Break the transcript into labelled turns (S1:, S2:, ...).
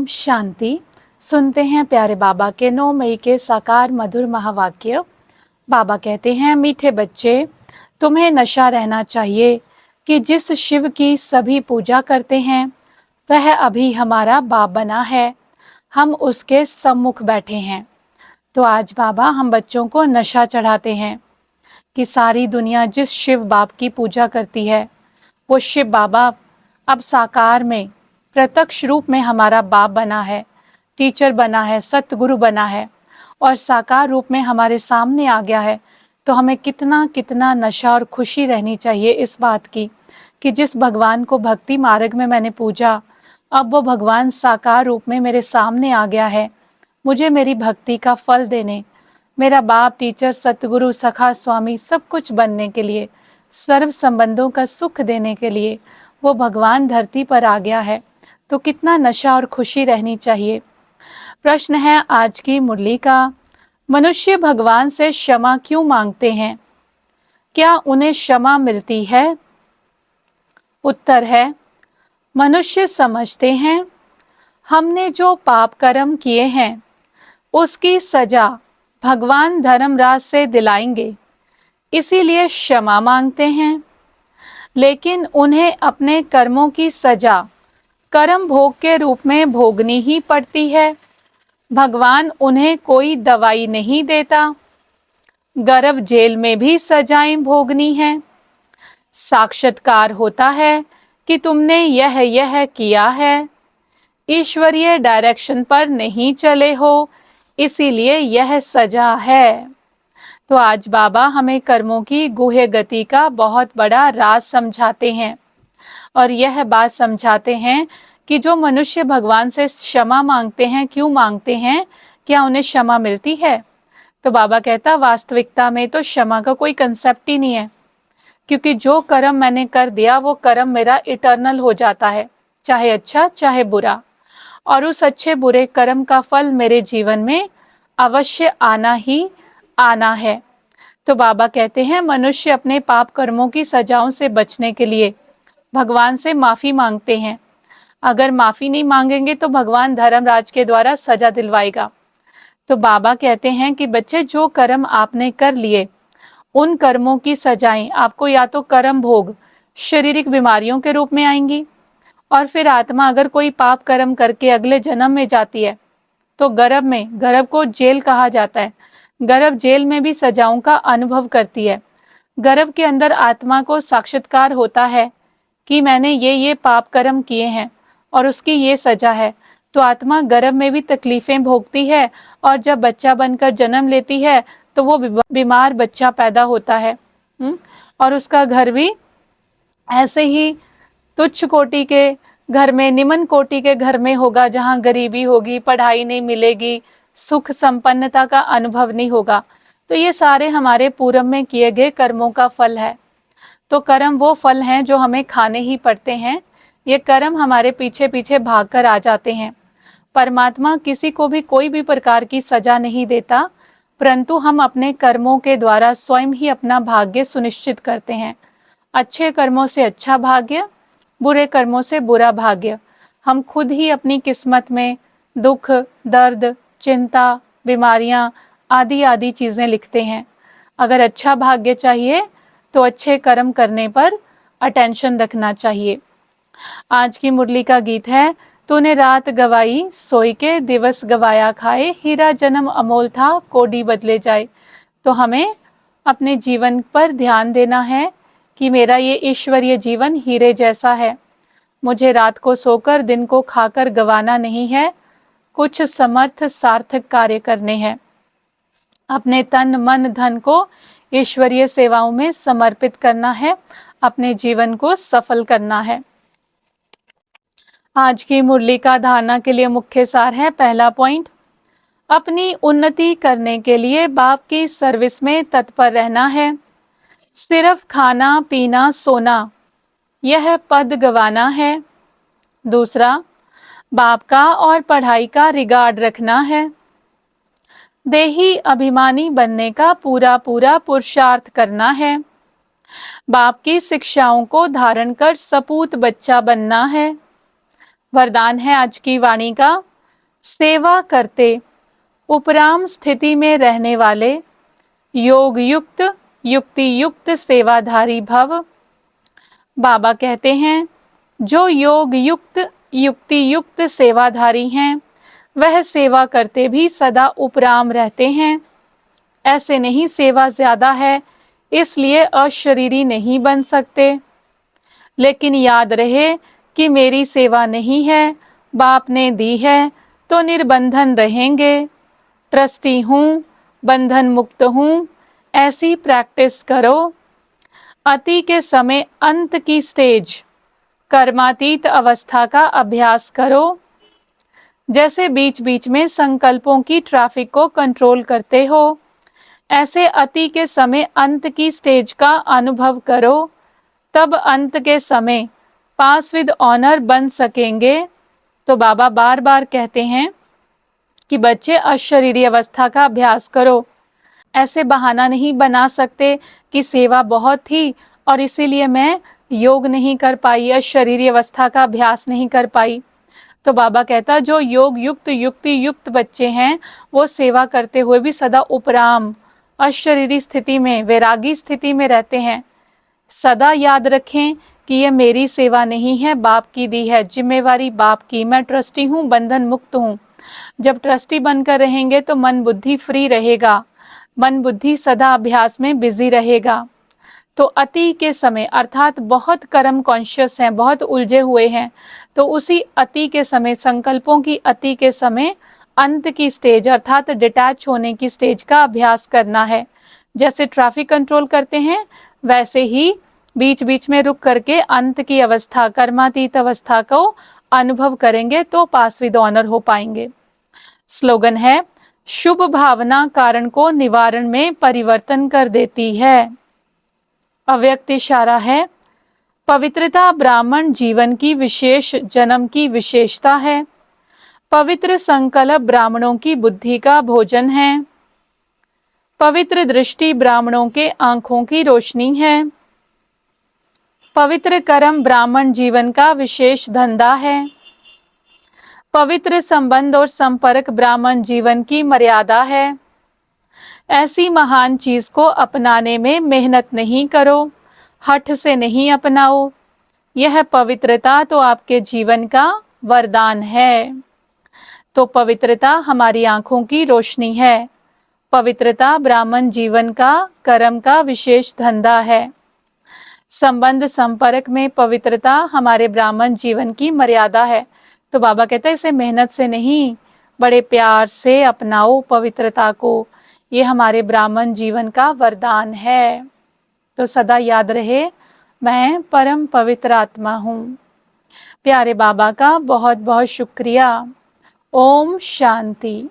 S1: शांति। सुनते हैं प्यारे बाबा के 9 मई के साकार मधुर महावाक्य। बाबा कहते हैं, मीठे बच्चे, तुम्हें नशा रहना चाहिए कि जिस शिव की सभी पूजा करते हैं वह अभी हमारा बाप बना है, हम उसके सम्मुख बैठे हैं। तो आज बाबा हम बच्चों को नशा चढ़ाते हैं कि सारी दुनिया जिस शिव बाप की पूजा करती है वो शिव बाबा अब साकार में प्रत्यक्ष रूप में हमारा बाप बना है, टीचर बना है, सतगुरु बना है और साकार रूप में हमारे सामने आ गया है। तो हमें कितना कितना नशा और खुशी रहनी चाहिए इस बात की कि जिस भगवान को भक्ति मार्ग में मैंने पूजा, अब वो भगवान साकार रूप में मेरे सामने आ गया है, मुझे मेरी भक्ति का फल देने, मेरा बाप, टीचर, सतगुरु, सखा, स्वामी सब कुछ बनने के लिए, सर्व संबंधों का सुख देने के लिए वो भगवान धरती पर आ गया है। तो कितना नशा और खुशी रहनी चाहिए। प्रश्न है आज की मुरली का, मनुष्य भगवान से क्षमा क्यों मांगते हैं? क्या उन्हें क्षमा मिलती है? उत्तर है, मनुष्य समझते हैं हमने जो पाप कर्म किए हैं उसकी सजा भगवान धर्मराज से दिलाएंगे, इसीलिए क्षमा मांगते हैं। लेकिन उन्हें अपने कर्मों की सजा कर्म भोग के रूप में भोगनी ही पड़ती है। भगवान उन्हें कोई दवाई नहीं देता, गर्भ जेल में भी सजाएं भोगनी है। साक्षात्कार होता है कि तुमने यह किया है, ईश्वरीय डायरेक्शन पर नहीं चले हो, इसीलिए यह सजा है। तो आज बाबा हमें कर्मों की गुह्य गति का बहुत बड़ा राज समझाते हैं और यह बात समझाते हैं कि जो मनुष्य भगवान से क्षमा मांगते हैं, क्यों मांगते हैं, क्या उन्हें क्षमा मिलती है? तो बाबा कहता, वास्तविकता में तो क्षमा का कोई कंसेप्ट ही नहीं है, क्योंकि जो कर्म मैंने कर दिया वो कर्म मेरा इटर्नल हो जाता है, चाहे अच्छा चाहे बुरा, और उस अच्छे बुरे कर्म का फल मेरे जीवन में अवश्य आना ही आना है। तो बाबा कहते हैं मनुष्य अपने पाप कर्मों की सजाओं से बचने के लिए भगवान से माफी मांगते हैं। अगर माफी नहीं मांगेंगे तो भगवान धर्मराज के द्वारा सजा दिलवाएगा। तो बाबा कहते हैं कि बच्चे, जो कर्म आपने कर लिए उन कर्मों की सजाएं आपको या तो कर्म भोग शारीरिक बीमारियों के रूप में आएंगी, और फिर आत्मा अगर कोई पाप कर्म करके अगले जन्म में जाती है तो गर्भ को जेल कहा जाता है, गर्भ जेल में भी सजाओं का अनुभव करती है। गर्भ के अंदर आत्मा को साक्षात्कार होता है कि मैंने ये पाप कर्म किए हैं और उसकी ये सजा है। तो आत्मा गर्भ में भी तकलीफें भोगती है और जब बच्चा बनकर जन्म लेती है तो वो बीमार बच्चा पैदा होता है और उसका घर भी ऐसे ही तुच्छ कोटि के घर में, निम्न कोटि के घर में होगा, जहाँ गरीबी होगी, पढ़ाई नहीं मिलेगी, सुख संपन्नता का अनुभव नहीं होगा। तो ये सारे हमारे पूर्व में किए गए कर्मों का फल है। तो कर्म वो फल हैं जो हमें खाने ही पड़ते हैं। ये कर्म हमारे पीछे पीछे भागकर आ जाते हैं। परमात्मा किसी को भी कोई भी प्रकार की सजा नहीं देता, परंतु हम अपने कर्मों के द्वारा स्वयं ही अपना भाग्य सुनिश्चित करते हैं। अच्छे कर्मों से अच्छा भाग्य, बुरे कर्मों से बुरा भाग्य। हम खुद ही अपनी किस्मत में दुख, दर्द, चिंता, बीमारियां आदि आदि चीजें लिखते हैं। अगर अच्छा भाग्य चाहिए तो अच्छे कर्म करने पर अटेंशन रखना चाहिए। आज की मुरली का गीत है, तूने रात गवाई सोई के, दिवस गवाया खाए, हीरा जन्म अमोल था कोडी बदले जाए। तो हमें अपने जीवन पर ध्यान देना है कि मेरा ये ईश्वरीय जीवन हीरे जैसा है। मुझे रात को सोकर दिन को खाकर गवाना नहीं है, कुछ समर्थ सार्थक कार्य करने हैं। अपने तन मन धन को ईश्वरीय सेवाओं में समर्पित करना है, अपने जीवन को सफल करना है। आज की मुरली का धारणा के लिए मुख्य सार है, पहला पॉइंट, अपनी उन्नति करने के लिए बाप की सर्विस में तत्पर रहना है। सिर्फ खाना पीना सोना यह पद गवाना है। दूसरा, बाप का और पढ़ाई का रिगार्ड रखना है। देही अभिमानी बनने का पूरा पुरुषार्थ करना है। बाप की शिक्षाओं को धारण कर सपूत बच्चा बनना है। वरदान है आज की वाणी का, सेवा करते उपराम स्थिति में रहने वाले योग युक्त युक्ति युक्त सेवाधारी भव। बाबा कहते हैं जो योग युक्त युक्ति युक्त सेवाधारी हैं वह सेवा करते भी सदा उपराम रहते हैं। ऐसे नहीं सेवा ज्यादा है इसलिए अशरीरी नहीं बन सकते, लेकिन याद रहे कि मेरी सेवा नहीं है, बाप ने दी है तो निर्बंधन रहेंगे। ट्रस्टी हूँ, बंधन मुक्त हूँ, ऐसी प्रैक्टिस करो। अति के समय अंत की स्टेज कर्मातीत अवस्था का अभ्यास करो। जैसे बीच बीच में संकल्पों की ट्रैफिक को कंट्रोल करते हो, ऐसे अति के समय अंत की स्टेज का अनुभव करो। तब अंत के समय पास विद ऑनर बन सकेंगे। तो बाबा बार बार कहते हैं कि बच्चे अशरीरी अवस्था का अभ्यास करो। ऐसे बहाना नहीं बना सकते कि सेवा बहुत थी और इसीलिए मैं योग नहीं कर पाई, अशरीरी अवस्था का अभ्यास नहीं कर पाई। तो बाबा कहता जो योग युक्त युक्ति युक्त बच्चे हैं वो सेवा करते हुए भी सदा उपराम अशरीरी स्थिति में, वैरागी स्थिति में रहते हैं। सदा याद रखें कि ये मेरी सेवा नहीं है, बाप की दी है, जिम्मेवारी बाप की। मैं ट्रस्टी हूँ, बंधन मुक्त हूँ। जब ट्रस्टी बनकर रहेंगे तो मन बुद्धि फ्री रहेगा, मन बुद्धि सदा अभ्यास में बिजी रहेगा। तो अति के समय अर्थात बहुत कर्म कॉन्शियस हैं, बहुत उलझे हुए हैं, तो उसी अति के समय, संकल्पों की अति के समय अंत की स्टेज अर्थात डिटैच होने की स्टेज का अभ्यास करना है। जैसे ट्रैफिक कंट्रोल करते हैं वैसे ही बीच बीच में रुक करके अंत की अवस्था, कर्मातीत अवस्था को अनुभव करेंगे तो पास विद ऑनर हो पाएंगे। स्लोगन है शुभ भावना कारण को निवारण में परिवर्तन कर देती है। अव्यक्त इशारा है पवित्रता ब्राह्मण जीवन की विशेष जन्म की विशेषता है। पवित्र संकल्प ब्राह्मणों की बुद्धि का भोजन है। पवित्र दृष्टि ब्राह्मणों के आंखों की रोशनी है। पवित्र कर्म ब्राह्मण जीवन का विशेष धंधा है। पवित्र संबंध और संपर्क ब्राह्मण जीवन की मर्यादा है। ऐसी महान चीज को अपनाने में मेहनत नहीं करो, हठ से नहीं अपनाओ। यह पवित्रता तो आपके जीवन का वरदान है। तो पवित्रता हमारी आंखों की रोशनी है। पवित्रता ब्राह्मण जीवन का, कर्म का विशेष धंधा है। संबंध संपर्क में पवित्रता हमारे ब्राह्मण जीवन की मर्यादा है। तो बाबा कहते हैं इसे मेहनत से नहीं, बड़े प्यार से अपनाओ पवित्रता को। ये हमारे ब्राह्मण जीवन का वरदान है। तो सदा याद रहे मैं परम पवित्र आत्मा हूँ। प्यारे बाबा का बहुत बहुत शुक्रिया। ओम शांति।